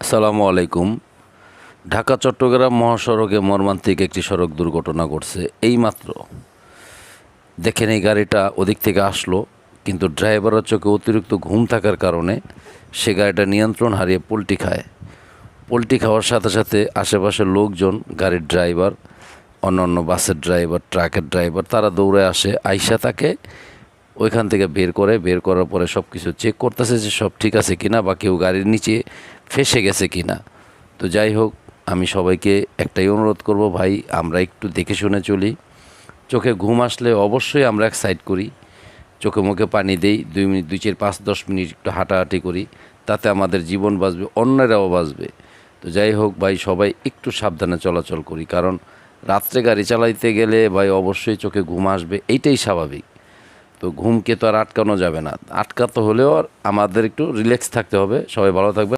আসসালামু আলাইকুম। ঢাকা চট্টগ্রাম মহাসড়কে মর্মান্তিক একটি সড়ক দুর্ঘটনা ঘটছে এইমাত্র। দেখেন এই গাড়িটা ওদিক থেকে আসলো, কিন্তু ড্রাইভারের চোখে অতিরিক্ত ঘুম থাকার কারণে সে গাড়িটা নিয়ন্ত্রণ হারিয়ে পল্টি খায়। পল্টি খাওয়ার সাথে সাথে আশেপাশের লোকজন, গাড়ির ড্রাইভার, অন্যান্য বাসের ড্রাইভার, ট্রাকের ড্রাইভার তারা দৌড়ে আসে, আইসা তাকে ওইখান থেকে বের করার পরে সব কিছু চেক করতেছে যে সব ঠিক আছে কিনা বা কেউ গাড়ির নিচে ফেঁসে গেছে কিনা। তো যাই হোক, আমি সবাইকে একটাই অনুরোধ করব, ভাই আমরা একটু দেখে শুনে চলি। চোখে ঘুম আসলে অবশ্যই আমরা এক সাইড করি, চোখে মুখে পানি দেই, 2 মিনিট, 2, 4, 5, 10 মিনিট একটু হাঁটাহাঁটি করি, তাতে আমাদের জীবন বাঁচবে, অন্যরাও বাঁচবে। তো যাই হোক ভাই, সবাই একটু সাবধানে চলাচল করি, কারণ রাত্রে গাড়ি চালাইতে গেলে ভাই অবশ্যই চোখে ঘুম আসবে, এইটাই স্বাভাবিক। তো ঘুমকে তো আর আটকানো যাবে না, আটকাতে হলেও আমাদের একটু রিল্যাক্স থাকতে হবে। সবাই ভালো থাকবে।